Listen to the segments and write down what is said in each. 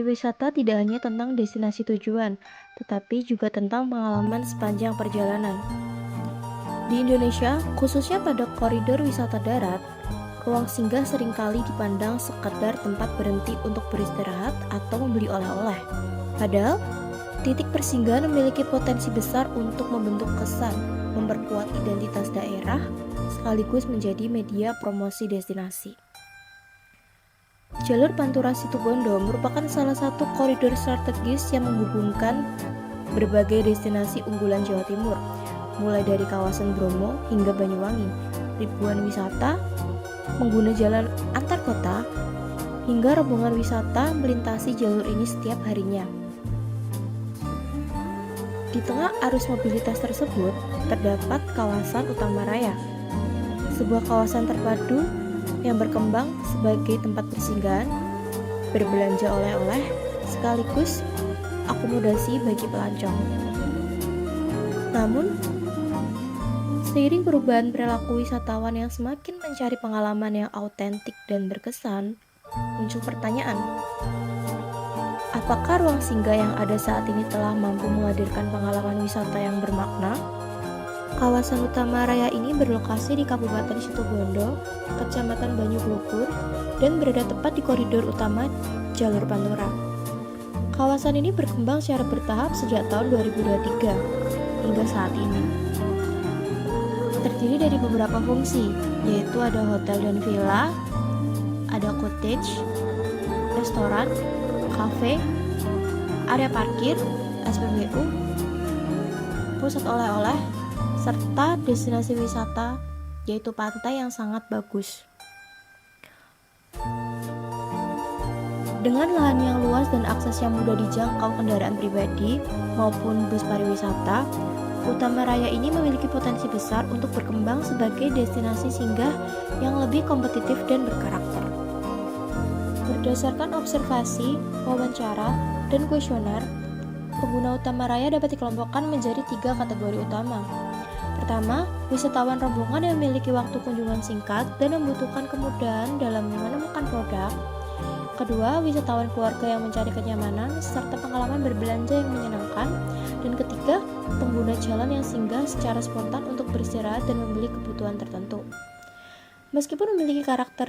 wisata tidak hanya tentang destinasi tujuan, tetapi juga tentang pengalaman sepanjang perjalanan. Di Indonesia, khususnya pada koridor wisata darat, ruang singgah seringkali dipandang sekedar tempat berhenti untuk beristirahat atau membeli oleh-oleh. Padahal, titik persinggahan memiliki potensi besar untuk membentuk kesan, memperkuat identitas daerah, sekaligus menjadi media promosi destinasi. Jalur Pantura Situbondo merupakan salah satu koridor strategis yang menghubungkan berbagai destinasi unggulan Jawa Timur, mulai dari kawasan Bromo hingga Banyuwangi. Ribuan wisata pengguna jalan antar kota hingga rombongan wisata melintasi jalur ini setiap harinya. Di tengah arus mobilitas tersebut, terdapat kawasan Utama Raya, sebuah kawasan terpadu yang berkembang sebagai tempat persinggahan, berbelanja oleh-oleh, sekaligus akomodasi bagi pelancong. Namun, seiring perubahan perilaku wisatawan yang semakin mencari pengalaman yang autentik dan berkesan, muncul pertanyaan, apakah ruang singgah yang ada saat ini telah mampu menghadirkan pengalaman wisata yang bermakna? Kawasan Utama Raya ini berlokasi di Kabupaten Situbondo, Kecamatan Banyuglugur, dan berada tepat di koridor utama jalur Pantura. Kawasan ini berkembang secara bertahap sejak tahun 2023 hingga saat ini. Terdiri dari beberapa fungsi, yaitu ada hotel dan villa, ada cottage, restoran, kafe, area parkir, SPBU, pusat oleh-oleh, serta destinasi wisata, yaitu pantai yang sangat bagus. Dengan lahan yang luas dan akses yang mudah dijangkau kendaraan pribadi maupun bus pariwisata, Utama Raya ini memiliki potensi besar untuk berkembang sebagai destinasi singgah yang lebih kompetitif dan berkarakter. Berdasarkan observasi, wawancara, dan kuesioner, pengguna Utama Raya dapat dikelompokkan menjadi 3 kategori utama. Pertama, wisatawan rombongan yang memiliki waktu kunjungan singkat dan membutuhkan kemudahan dalam menemukan produk. Kedua, wisatawan keluarga yang mencari kenyamanan serta pengalaman berbelanja yang menyenangkan. Dan ketiga, pengguna jalan yang singgah secara spontan untuk beristirahat dan membeli kebutuhan tertentu. Meskipun memiliki karakter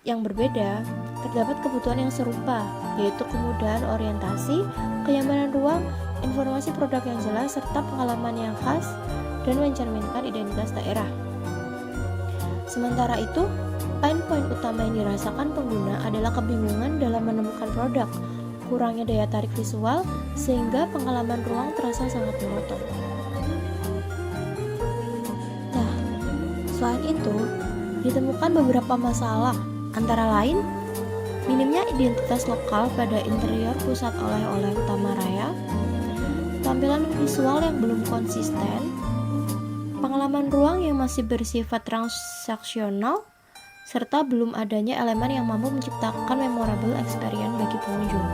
yang berbeda, terdapat kebutuhan yang serupa, yaitu kemudahan orientasi, kenyamanan ruang, informasi produk yang jelas, serta pengalaman yang khas dan mencerminkan identitas daerah. Sementara itu, poin-poin utama yang dirasakan pengguna adalah kebingungan dalam menemukan produk, kurangnya daya tarik visual, sehingga pengalaman ruang terasa sangat monoton. Nah, selain itu, ditemukan beberapa masalah, antara lain, minimnya identitas lokal pada interior pusat oleh-oleh Utama Raya, tampilan visual yang belum konsisten, pengalaman ruang yang masih bersifat transaksional, serta belum adanya elemen yang mampu menciptakan memorable experience bagi pengunjung.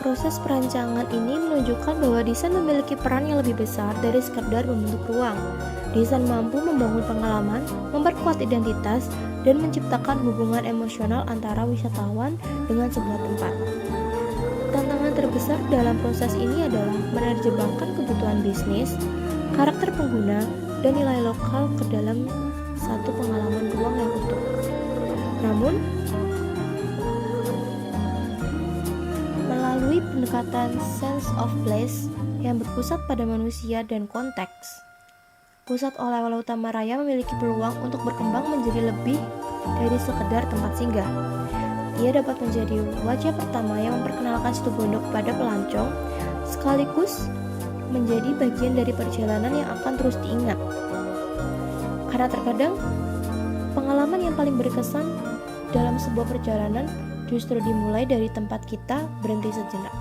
Proses perancangan ini menunjukkan bahwa desain memiliki peran yang lebih besar dari sekedar membentuk ruang. Desain mampu membangun pengalaman, memperkuat identitas, dan menciptakan hubungan emosional antara wisatawan dengan sebuah tempat. Tantangan terbesar dalam proses ini adalah menerjemahkan kebutuhan bisnis, karakter pengguna, dan nilai lokal ke dalam satu pengalaman ruang yang utuh. Namun, melalui pendekatan sense of place yang berpusat pada manusia dan konteks, pusat oleh-oleh Utama Raya memiliki peluang untuk berkembang menjadi lebih dari sekedar tempat singgah. Ia dapat menjadi wajah pertama yang memperkenalkan Situbondo kepada pelancong, sekaligus menjadi bagian dari perjalanan yang akan terus diingat. Karena terkadang, pengalaman yang paling berkesan dalam sebuah perjalanan justru dimulai dari tempat kita berhenti sejenak.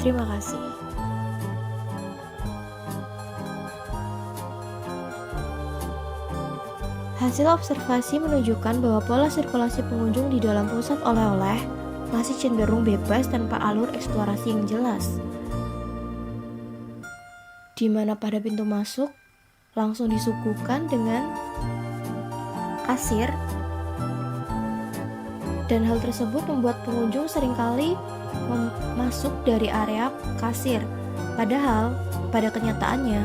Terima kasih. Hasil observasi menunjukkan bahwa pola sirkulasi pengunjung di dalam pusat oleh-oleh masih cenderung bebas tanpa alur eksplorasi yang jelas, di mana pada pintu masuk langsung disuguhkan dengan kasir Dan hal tersebut membuat pengunjung seringkali masuk dari area kasir. Padahal pada kenyataannya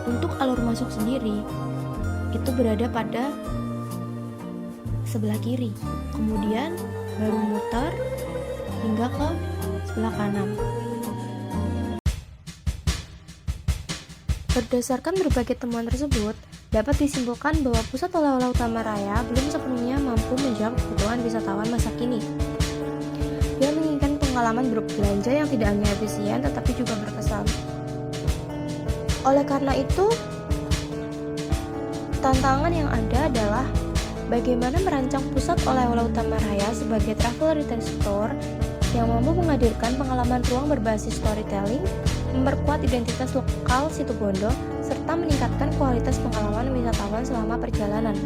untuk alur masuk sendiri itu berada pada sebelah kiri, kemudian baru muter hingga ke sebelah kanan. Berdasarkan berbagai temuan tersebut, dapat disimpulkan bahwa pusat oleh-oleh utama raya belum sepenuhnya mampu menjawab kebutuhan wisatawan masa kini. Dia menginginkan pengalaman berbelanja yang tidak hanya efisien tetapi juga berkesan. Oleh karena itu, tantangan yang ada adalah bagaimana merancang pusat oleh-oleh utama raya sebagai travel retail store yang mampu menghadirkan pengalaman ruang berbasis storytelling, memperkuat identitas lokal situbondo, serta meningkatkan kualitas pengalaman wisatawan selama perjalanan.